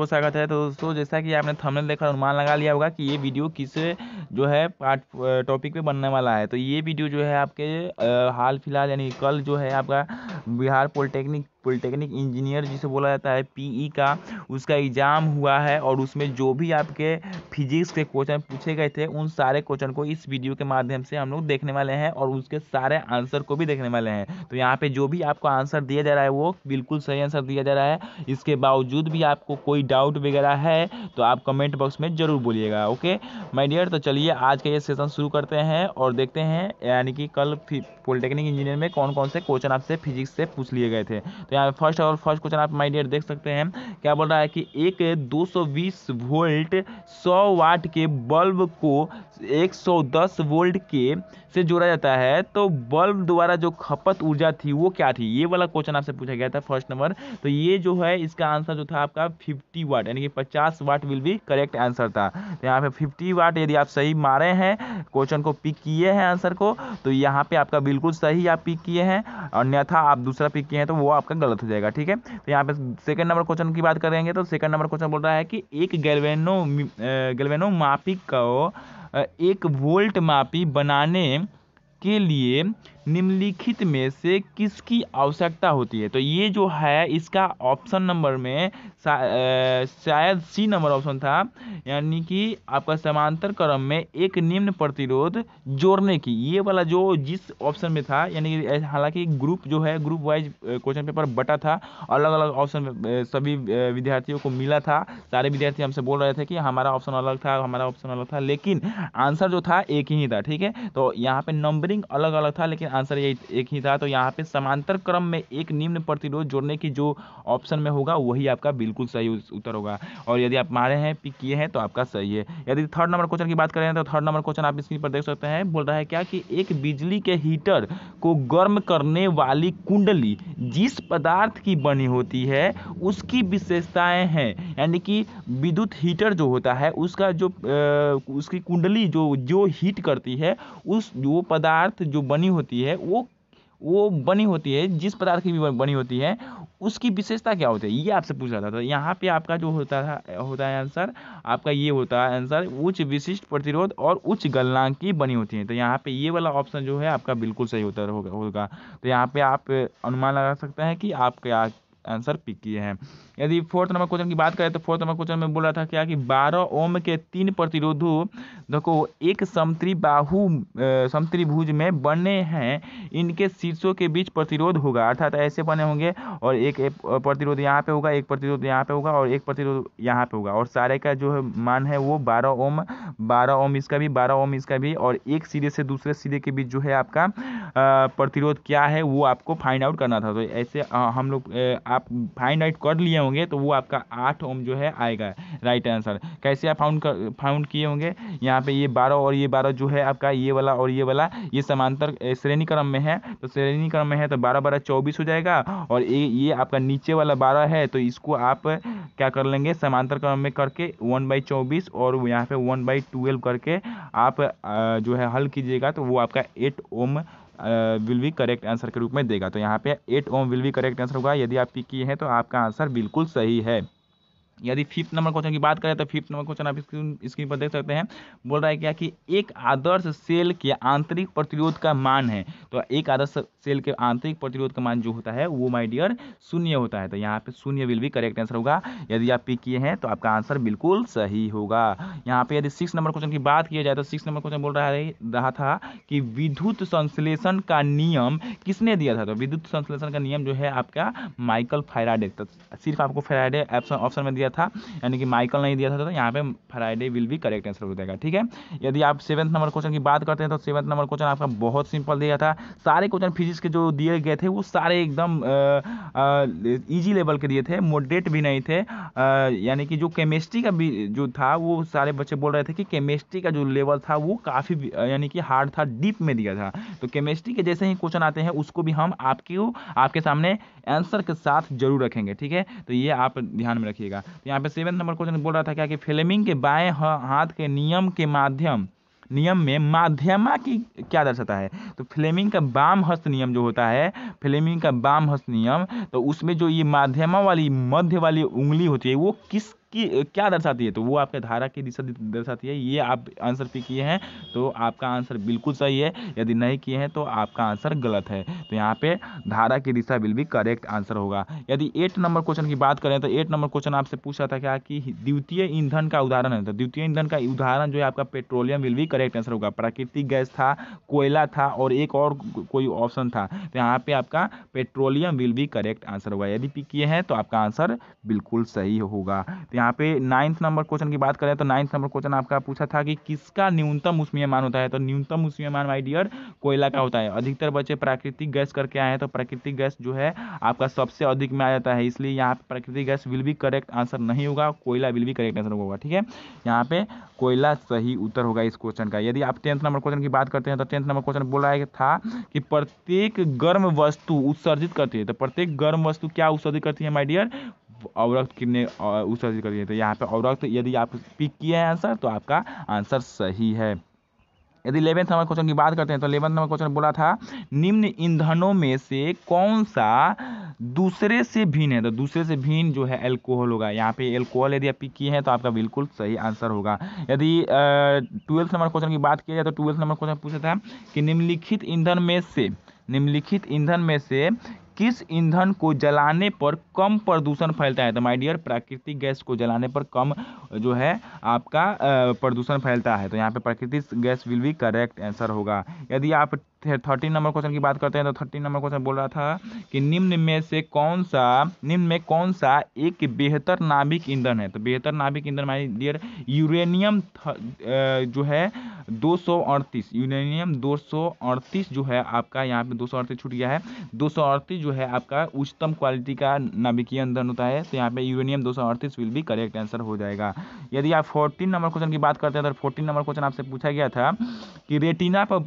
स्वागत है। तो दोस्तों, जैसा कि आपने थंबनेल देखा अनुमान लगा लिया होगा कि ये वीडियो किस जो है पार्ट टॉपिक पे बनने वाला है। तो ये वीडियो जो है आपके हाल फिलहाल यानी कल जो है आपका बिहार पॉलिटेक्निक इंजीनियर जिसे बोला जाता है पीई का, उसका एग्ज़ाम हुआ है और उसमें जो भी आपके फिजिक्स के क्वेश्चन पूछे गए थे उन सारे क्वेश्चन को इस वीडियो के माध्यम से हम लोग देखने वाले हैं और उसके सारे आंसर को भी देखने वाले हैं। तो यहाँ पे जो भी आपको आंसर दिया जा रहा है वो बिल्कुल सही आंसर दिया जा रहा है। इसके बावजूद भी आपको कोई डाउट वगैरह है तो आप कमेंट बॉक्स में ज़रूर बोलिएगा। ओके माय डियर, तो चलिए आज का ये सेशन शुरू करते हैं और देखते हैं यानी कि कल पॉलिटेक्निक इंजीनियर में कौन कौन से क्वेश्चन आपसे फिजिक्स से पूछ लिए गए थे। तो यहाँ फर्स्ट क्वेश्चन आप माय डियर देख सकते हैं। क्या बोल रहा है कि एक 220 वोल्ट 100 वाट के बल्ब को 110 वोल्ट के से जोड़ा जाता है तो बल्ब द्वारा जो खपत ऊर्जा थी वो क्या थी। ये वाला क्वेश्चन आपसे पूछा गया था फर्स्ट नंबर। तो ये जो है इसका आंसर जो था आपका 50 वाट यानी कि 50 what will be correct answer था। तो यहाँ पे 50 वाट यदि आप सही मारे हैं, क्वेश्चन को पिक किए हैं आंसर को, तो यहाँ पे आपका बिल्कुल सही आप पिक किए हैं, अन्यथा आप दूसरा पिक किए हैं तो वो आपका गलत हो जाएगा। ठीक है, तो यहाँ पे सेकंड नंबर क्वेश्चन की बात करेंगे तो सेकंड नंबर क्वेश्चन बोल रहा है कि एक गैल्वेनो मापी को एक वोल्ट मापी बनाने के लिए निम्नलिखित में से किसकी आवश्यकता होती है। तो ये जो है इसका ऑप्शन नंबर में शायद सी नंबर ऑप्शन था, यानी कि आपका समांतर क्रम में एक निम्न प्रतिरोध जोड़ने की। ये वाला जो जिस ऑप्शन में था, यानी कि हालांकि ग्रुप जो है ग्रुप वाइज क्वेश्चन पेपर बटा था, अलग अलग ऑप्शन सभी विद्यार्थियों को मिला था। सारे विद्यार्थी हमसे बोल रहे थे कि हमारा ऑप्शन अलग था, हमारा ऑप्शन अलग था, लेकिन आंसर जो था एक ही था। ठीक है, तो यहाँ पे नंबरिंग अलग अलग था लेकिन आंसर यही एक ही था। तो यहाँ पे समांतर क्रम में एक निम्न प्रतिरोध जोड़ने की जो ऑप्शन में होगा वही आपका बिल्कुल सही उत्तर होगा। और यदि आप मारे हैं पिक किए हैं तो आपका सही है। यदि थर्ड नंबर क्वेश्चन की बात करें तो थर्ड नंबर क्वेश्चन आप स्क्रीन पर देख सकते हैं। बोल रहा है क्या कि एक बिजली के हीटर को गर्म करने वाली कुंडली जिस पदार्थ की बनी होती है उसकी विशेषताएं हैं। यानी कि विद्युत हीटर जो होता है उसका जो उसकी कुंडली जो हीट करती है, उस वो पदार्थ जो बनी होती है वो बनी होती है, जिस पदार्थ की भी बनी होती है उसकी विशेषता क्या होती है, ये आपसे पूछ रहा था। तो यहाँ पे आपका जो होता है आंसर आपका ये होता है आंसर उच्च विशिष्ट प्रतिरोध और उच्च गलनांक की बनी होती है। तो यहाँ पे ये वाला ऑप्शन जो है आपका बिल्कुल सही उत्तर होगा। तो यहाँ पे आप अनुमान लगा सकते हैं कि आप क्या आंसर पिक किए हैं। यदि फोर्थ नंबर क्वेश्चन की बात करें तो फोर्थ नंबर क्वेश्चन में बोल रहा था क्या कि 12 ओम के 3 प्रतिरोधों देखो एक समत्रिभुज में बने हैं, इनके शीर्षों के बीच प्रतिरोध होगा, अर्थात ऐसे बने होंगे और एक प्रतिरोध यहाँ पे होगा, एक प्रतिरोध यहाँ पे होगा और एक प्रतिरोध यहाँ पे होगा, और सारे का जो है मान है वो 12 ओम इसका भी 12 ओम इसका भी, और एक सिरे से दूसरे सिरे के बीच जो है आपका प्रतिरोध क्या है वो आपको फाइंड आउट करना था। तो ऐसे हम लोग आप फाइंड आउट कर लिए होंगे तो वो आपका 8 ओम जो है आएगा राइट आंसर। कैसे आप फाउंड किए होंगे, यहाँ पे ये 12 और ये 12 जो है आपका ये वाला और ये वाला ये समांतर श्रेणी क्रम में है, तो श्रेणी क्रम में है तो 12 12 24 हो जाएगा, और ये आपका नीचे वाला 12 है तो इसको आप क्या कर लेंगे समांतर क्रम में करके 1/24 और यहाँ पे 1/12 करके आप जो है हल कीजिएगा तो वो आपका 8 ohm will be correct answer के रूप में देगा। तो यहाँ पे 8 ohm will be correct answer होगा। यदि आप पिक किए हैं तो आपका आंसर बिल्कुल सही है। यदि फिफ्थ नंबर क्वेश्चन की बात करें तो फिफ्थ नंबर क्वेश्चन आप स्क्रीन पर देख सकते हैं। बोल रहा है क्या कि एक आदर्श सेल के आंतरिक प्रतिरोध का मान है। तो एक आदर्श सेल के आंतरिक प्रतिरोध का मान जो होता है वो माय डियर 0 होता है। तो यहाँ पे 0 विल भी करेक्ट आंसर होगा। यदि आप पिक किए हैं तो आपका आंसर बिल्कुल सही होगा। यहाँ पे यदि 6 नंबर क्वेश्चन की बात किया जाए तो 6 नंबर क्वेश्चन बोल रहा था कि विद्युत संश्लेषण का नियम किसने दिया था। तो विद्युत संश्लेषण का नियम जो है आपका माइकल फैराडे। तो सिर्फ आपको फैराडे ऑप्शन में दिया था, यानी कि माइकल नहीं दिया था, तो यहाँ पे फैराडे विल भी करेक्ट आंसर हो जाएगा। ठीक है, यदि आप 7th नंबर क्वेश्चन की बात करते हैं तो 7th नंबर क्वेश्चन आपका बहुत सिंपल दिया था। सारे क्वेश्चन फिजिक्स के जो दिए गए थे वो सारे एकदम इजी लेवल के दिए थे, मॉडरेट भी नहीं थे। यानी कि जो केमिस्ट्री का भी जो था वो सारे बच्चे बोल रहे थे कि केमिस्ट्री का जो लेवल था वो काफ़ी यानी कि हार्ड था, डीप में दिया था। तो केमिस्ट्री के जैसे ही क्वेश्चन आते हैं उसको भी हम आपके सामने आंसर के साथ जरूर रखेंगे। ठीक है, तो ये आप ध्यान में रखिएगा। तो यहाँ पे 7th नंबर क्वेश्चन बोल रहा था क्या कि फ्लेमिंग के बाएं हाथ के नियम में माध्यमा की क्या दर्शाता है। तो फ्लेमिंग का वाम हस्त नियम जो होता है, फ्लेमिंग का वाम हस्त नियम, तो उसमें जो ये माध्यमा वाली मध्य वाली उंगली होती है वो किस कि क्या दर्शाती है, तो वो आपके धारा की दिशा दर्शाती है। ये आप आंसर पे किए हैं तो आपका आंसर बिल्कुल सही है, यदि नहीं किए हैं तो आपका आंसर गलत है। तो यहाँ पे धारा की दिशा विल भी करेक्ट आंसर होगा। यदि 8 नंबर क्वेश्चन की बात करें तो 8 नंबर क्वेश्चन आपसे पूछा था क्या कि द्वितीय ईंधन का उदाहरण है, तो द्वितीय ईंधन का उदाहरण जो है आपका पेट्रोलियम विल भी करेक्ट आंसर होगा। प्राकृतिक गैस था, कोयला था और एक और कोई ऑप्शन था, तो यहाँ पे आपका पेट्रोलियम विल भी करेक्ट आंसर होगा। यदि पिक किए हैं तो आपका आंसर बिल्कुल सही होगा। तो यहाँ पे 9th नंबर क्वेश्चन की बात करें तो 9th नंबर क्वेश्चन आपका पूछा था कि किसका न्यूनतम ऊष्मीय मान होता है, तो न्यूनतम ऊष्मीय मान माय डियर कोयला का होता है। अधिकतर बच्चे प्राकृतिक गैस करके आए हैं, तो प्राकृतिक गैस जो है आपका सबसे अधिक में आ जाता है, इसलिए यहाँ पे प्राकृतिक गैस विल भी करेक्ट आंसर नहीं होगा, कोयला विल भी करेक्ट आंसर होगा। ठीक है, यहाँ पे कोयला सही उत्तर होगा इस क्वेश्चन का। यदि आप 10th नंबर क्वेश्चन की बात करते हैं तो 10th नंबर क्वेश्चन बोला था कि प्रत्येक गर्म वस्तु उत्सर्जित करती है, तो प्रत्येक गर्म वस्तु क्या उत्सर्जित करती है माय डियर, अवरक्त कितने उत्सर्जित करती है। तो यहाँ पे अवरक्त यदि आप पिक किए हैं आंसर तो आपका आंसर सही है। यदि 11th नंबर क्वेश्चन की बात करते हैं तो 11th नंबर क्वेश्चन बोला था निम्न ईंधनों में से कौन सा दूसरे से भिन्न है, तो दूसरे से भिन्न जो है एल्कोहल होगा। यहाँ पे एल्कोहल यदि आप पिक किए हैं तो आपका बिल्कुल सही आंसर होगा। यदि 12th नंबर क्वेश्चन की बात की जाए तो 12th नंबर क्वेश्चन पूछा था कि निम्नलिखित ईंधन में से किस ईंधन को जलाने पर कम प्रदूषण फैलता है, तो माय डियर प्राकृतिक गैस को जलाने पर कम जो है आपका प्रदूषण फैलता है। तो यहाँ पे प्राकृतिक गैस विल भी करेक्ट आंसर होगा। यदि आप 13 नंबर क्वेश्चन की बात करते हैं तो 13 नंबर क्वेश्चन बोल रहा था कि निम्न में कौन सा एक बेहतर नाभिक ईंधन है, तो बेहतर नाभिक ईंधन माय डियर यूरेनियम जो है 238, यूरेनियम 238 जो है आपका, यहाँ पे 238 छूट गया है, 238 जो है आपका उच्चतम क्वालिटी का नाभिकीय ईंधन होता है। तो यहाँ पे यूरेनियम 238 विल भी करेक्ट आंसर हो जाएगा। यदि आप 14 नंबर क्वेश्चन की बात करते हैं तो 14 नंबर क्वेश्चन आपसे पूछा गया था कि रेटिना पर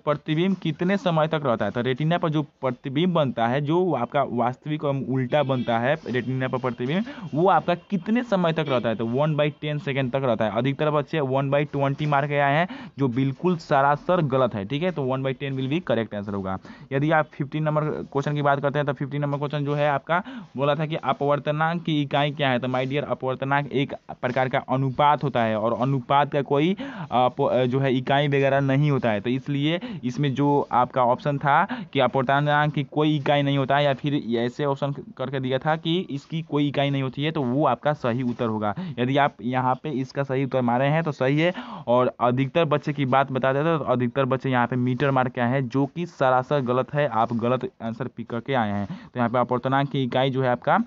प्रतिबिंब कितने समय तक रहता है, तो रेटिना पर जो प्रतिबिंब बनता है, जो आपका वास्तविक और उल्टा बनता है रेटिना पर प्रतिबिंब, वो आपका कितने समय तक रहता है, तो 1/10 सेकेंड तक रहता है। अधिकतर बच्चे 1/20 मार के आए हैं, जो बिल्कुल सरासर गलत है। ठीक है, तो 1/10 विल भी करेक्ट आंसर होगा। यदि आप 15 नंबर क्वेश्चन की बात करते हैं तो 15 नंबर क्वेश्चन जो है आपका बोला था कि अपवर्तनांक की इकाई क्या है, तो माय डियर अपवर्तनांक एक प्रकार का अनुपात होता है, और अनुपात का कोई जो है इकाई वगैरह नहीं होता है। तो इसलिए इसमें जो आपका ऑप्शन था कि अपवर्तनांक की कोई इकाई नहीं होता है, या फिर ऐसे ऑप्शन करके दिया था कि इसकी कोई इकाई नहीं होती है, तो वो आपका सही उत्तर होगा। यदि आप यहाँ पे इसका सही उत्तर मारे हैं तो सही है। और अधिकतर बच्चे की बात बता देते तो अधिकतर बच्चे यहाँ पे मीटर मार के आए हैं, जो कि सरासर गलत है, आप गलत आंसर पिक करके आए हैं। तो यहाँ पे अपवर्तनांक की इकाई जो है आपका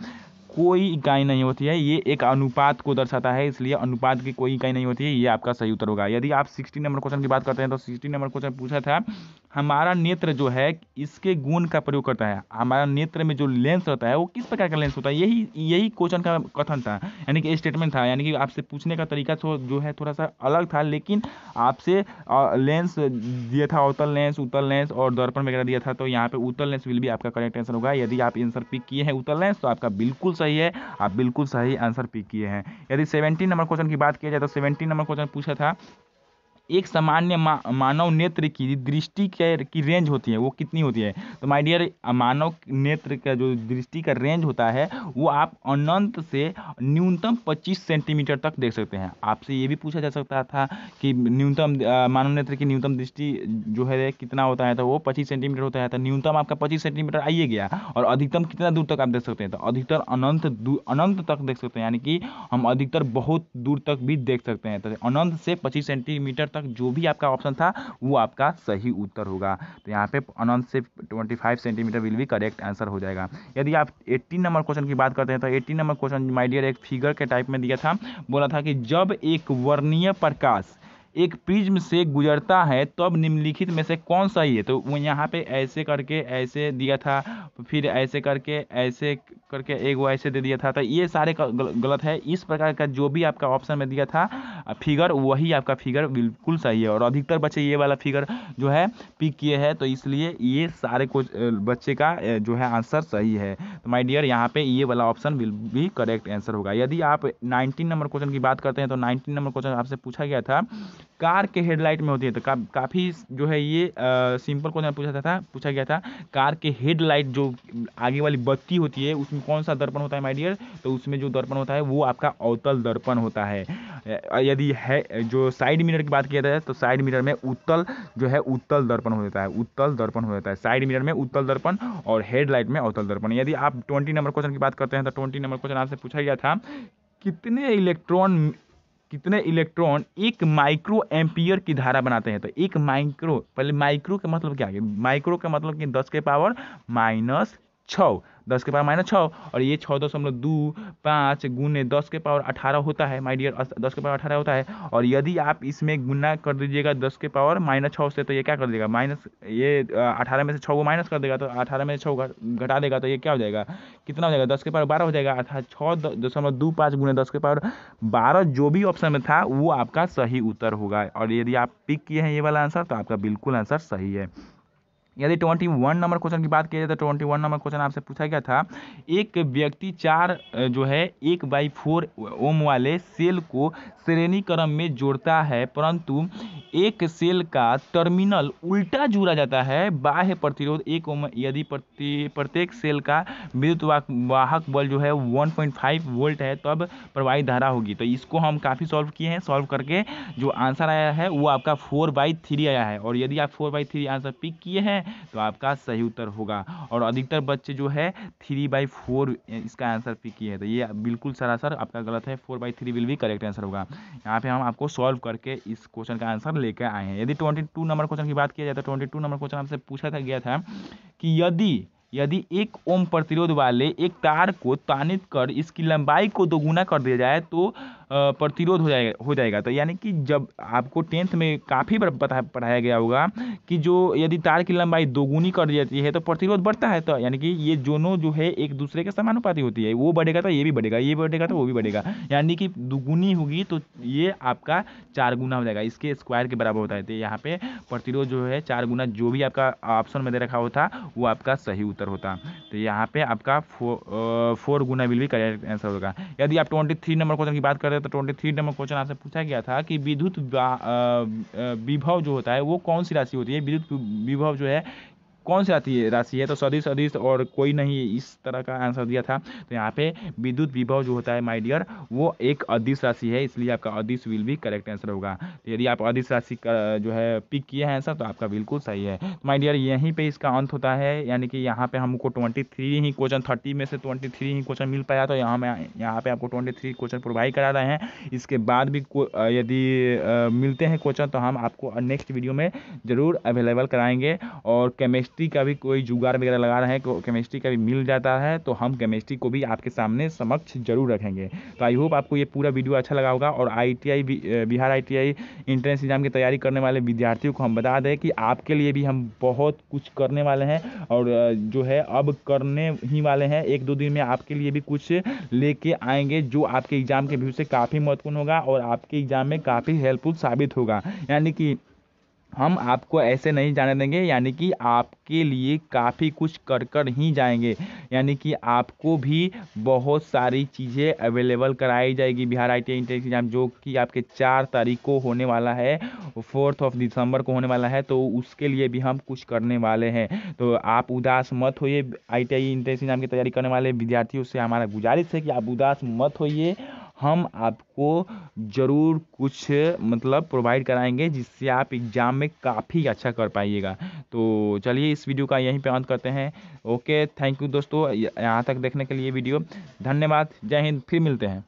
कोई इकाई नहीं होती है, ये एक अनुपात को दर्शाता है, इसलिए अनुपात की कोई इकाई नहीं होती है, ये आपका सही उत्तर होगा। यदि आप 16 नंबर क्वेश्चन की बात करते हैं तो 16 नंबर क्वेश्चन पूछा था हमारा नेत्र जो है इसके गुण का प्रयोग करता है, हमारा नेत्र में जो लेंस होता है वो किस प्रकार का लेंस होता है, यही क्वेश्चन का कथन था, यानी कि स्टेटमेंट था, यानी कि आपसे पूछने का तरीका जो है थोड़ा सा अलग था, लेकिन आपसे लेंस दिया था अवतल लेंस, उत्तल लेंस और दर्पण वगैरह दिया था। तो यहाँ पे उत्तल लेंस विल भी आपका करेक्ट आंसर होगा। यदि आप आंसर पिक किए हैं उत्तल लेंस तो आपका बिल्कुल सही है, आप बिल्कुल सही आंसर पिक किए हैं। यदि 17 नंबर क्वेश्चन की बात किया जाए तो 17 नंबर क्वेश्चन पूछा था एक सामान्य मानव नेत्र की दृष्टि की रेंज होती है वो कितनी होती है, तो माय डियर मानव नेत्र का जो दृष्टि का रेंज होता है वो आप अनंत से न्यूनतम 25 सेंटीमीटर तक देख सकते हैं। आपसे ये भी पूछा जा सकता था कि न्यूनतम मानव नेत्र की न्यूनतम दृष्टि जो है कितना होता है, तो वो 25 सेंटीमीटर होता है। तो न्यूनतम आपका 25 सेंटीमीटर आइए गया, और अधिकतम कितना दूर तक आप देख सकते हैं, तो अधिकतर अनंत तक देख सकते हैं, यानी कि हम अधिकतर बहुत दूर तक भी देख सकते हैं। तो अनंत से 25 सेंटीमीटर तक जो भी आपका ऑप्शन था वो आपका सही उत्तर होगा। तो यहाँ पे अनंत से 25 सेंटीमीटर विल भी करेक्ट आंसर हो जाएगा। यदि आप 18 नंबर क्वेश्चन की बात करते हैं तो 18 नंबर क्वेश्चन माय डियर एक फिगर के टाइप में दिया था, बोला था कि जब एक वर्णीय प्रकाश एक प्रिज्म से गुजरता है तब निम्नलिखित में से कौन सही है, तो वो यहाँ पे ऐसे करके ऐसे दिया था, फिर ऐसे करके एक वो ऐसे दे दिया था, तो ये सारे गलत है। इस प्रकार का जो भी आपका ऑप्शन में दिया था फिगर वही आपका फिगर बिल्कुल सही है और अधिकतर बच्चे ये वाला फिगर जो है पिक किए हैं, तो इसलिए ये सारे कुछ बच्चे का जो है आंसर सही है। तो माय डियर यहाँ पे ये वाला option will be correct answer होगा। यदि आप 19 नंबर क्वेश्चन की बात करते हैं तो 19 नंबर क्वेश्चन आपसे पूछा गया था कार के हेडलाइट में होती है, तो काफ़ी जो है ये सिंपल क्वेश्चन पूछा गया था कार के हेडलाइट जो आगे वाली बत्ती होती है उसमें कौन सा दर्पण होता है माय डियर, तो उसमें जो दर्पण होता है वो आपका अवतल दर्पण होता है। यदि है जो साइड मिरर की बात किया जाए तो साइड मिरर में उत्तल जो है उत्तल दर्पण हो जाता है, उत्तल दर्पण हो जाता है साइड मिरर में उत्तल दर्पण और हेडलाइट में अवतल दर्पण। यदि आप 20 नंबर क्वेश्चन की बात करते हैं तो 20 नंबर क्वेश्चन आपसे पूछा गया था कितने इलेक्ट्रॉन एक माइक्रो एम्पियर की धारा बनाते हैं। तो एक माइक्रो, पहले माइक्रो का मतलब क्या है, माइक्रो का मतलब कि 10 के पावर -6, 10 के पावर -6 और ये 6.25 गुने 10 के पावर 18 होता है माय डियर, 10 के पावर 18 होता है। और यदि आप इसमें गुना कर दीजिएगा 10 के पावर -6 से, तो ये क्या कर देगा माइनस, ये 18 में से 6 को माइनस कर देगा, तो 18 में से 6 घटा देगा, तो ये क्या हो जाएगा, कितना हो जाएगा, 10 के पावर 12 हो जाएगा, अर्थात 6.25 गुने 10 के पावर 12 जो भी ऑप्शन में था वो आपका सही उत्तर होगा। और यदि आप पिक किए हैं ये वाला आंसर तो आपका बिल्कुल आंसर सही है। यदि 21 नंबर क्वेश्चन की बात की जाए तो 21 नंबर क्वेश्चन आपसे पूछा गया था एक व्यक्ति 4 जो है 1/4 ओम वाले सेल को श्रेणी क्रम में जोड़ता है, परंतु एक सेल का टर्मिनल उल्टा जोड़ा जाता है। बाह्य प्रतिरोध 1 ओम, यदि प्रत्येक सेल का विद्युत वाहक बल जो है 1.5 वोल्ट है, तब प्रवाहित धारा होगी। तो इसको हम काफ़ी सॉल्व किए हैं, सॉल्व करके जो आंसर आया है वो आपका 4/3 आया है। और यदि आप 4/3 आंसर पिक किए हैं तो आपका सही उत्तर होगा। और अधिकतर बच्चे जो है 3/4 इसका आंसर पिक किए हैं, तो ये बिल्कुल सरासर आपका गलत है, 4/3 विल भी करेक्ट आंसर होगा। यहाँ पे हम आपको सॉल्व करके इस क्वेश्चन का आंसर लेकर आए हैं। यदि 22 नंबर क्वेश्चन की बात किया जाए तो 22 नंबर क्वेश्चन आपसे पूछा गया था कि यदि 1 ओम प्रतिरोध वाले एक तार को तानित कर इसकी लंबाई को दोगुना कर दिया जाए तो प्रतिरोध हो जाएगा। तो यानी कि जब आपको 10th में काफ़ी बार पढ़ाया गया होगा कि जो यदि तार की लंबाई दोगुनी कर दी जाती है तो प्रतिरोध बढ़ता है। तो यानी कि ये दोनों जो है एक दूसरे के समानुपाती होती है, वो बढ़ेगा तो ये भी बढ़ेगा, ये बढ़ेगा तो वो भी बढ़ेगा, यानी कि दुगुनी होगी तो ये आपका 4 गुना हो जाएगा, इसके स्क्वायर के बराबर होता है। तो यहाँ पे प्रतिरोध जो है 4 गुना जो भी आपका ऑप्शन में दे रखा होता वो आपका सही उत्तर होता। तो यहाँ पे आपका 4 गुना विल भी करेक्ट आंसर होगा। यदि आप 23 नंबर क्वेश्चन की बात करें तो 23 नंबर क्वेश्चन आपसे पूछा गया था कि विद्युत विभव जो होता है वो कौन सी राशि होती है। विद्युत विभव जो है कौन सी राशि है, तो सदिश अदिश और कोई नहीं, इस तरह का आंसर दिया था। तो यहाँ पे विद्युत विभव जो होता है माय डियर वो एक अदिश राशि है, इसलिए आपका अदिश विल भी करेक्ट आंसर होगा। तो यदि आप अदिश राशि का जो है पिक किए हैं आंसर तो आपका बिल्कुल सही है। तो माय डियर यहीं पे इसका अंत होता है, यानी कि यहाँ पे हमको 23 ही क्वेश्चन, 30 में से 23 ही क्वेश्चन मिल पाया, तो यहाँ पे आपको 23 क्वेश्चन प्रोवाइड करा रहे हैं। इसके बाद भी यदि मिलते हैं क्वेश्चन तो हम आपको नेक्स्ट वीडियो में ज़रूर अवेलेबल कराएंगे। और केमिस्ट्री का भी कोई जुगाड़ वगैरह लगा रहे हैं, केमिस्ट्री का भी मिल जाता है तो हम केमिस्ट्री को भी आपके सामने समक्ष जरूर रखेंगे। तो आई होप आपको ये पूरा वीडियो अच्छा लगा होगा। और ITI Bihar ITI entrance exam की तैयारी करने वाले विद्यार्थियों को हम बता दें कि आपके लिए भी हम बहुत कुछ करने वाले हैं और जो है अब करने ही वाले हैं। 1-2 दिन में आपके लिए भी कुछ लेके आएंगे जो आपके एग्जाम के व्यू से काफ़ी महत्वपूर्ण होगा और आपके एग्जाम में काफ़ी हेल्पफुल साबित होगा। यानी कि हम आपको ऐसे नहीं जाने देंगे, यानी कि आपके लिए काफ़ी कुछ कर ही जाएंगे। यानी कि आपको भी बहुत सारी चीज़ें अवेलेबल कराई जाएगी बिहार ITI एंट्रेंस एग्जाम, जो कि आपके 4 तारीख को होने वाला है, 4 दिसंबर को होने वाला है। तो उसके लिए भी हम कुछ करने वाले हैं, तो आप उदास मत होइए। ITI एंट्रेंस एग्जाम की तैयारी करने वाले विद्यार्थियों से हमारा गुजारिश है कि आप उदास मत होइए, हम आपको ज़रूर कुछ मतलब प्रोवाइड कराएंगे जिससे आप एग्ज़ाम में काफ़ी अच्छा कर पाइएगा। तो चलिए इस वीडियो का यहीं पे अंत करते हैं। ओके, थैंक यू दोस्तों, यहाँ तक देखने के लिए वीडियो, धन्यवाद, जय हिंद, फिर मिलते हैं।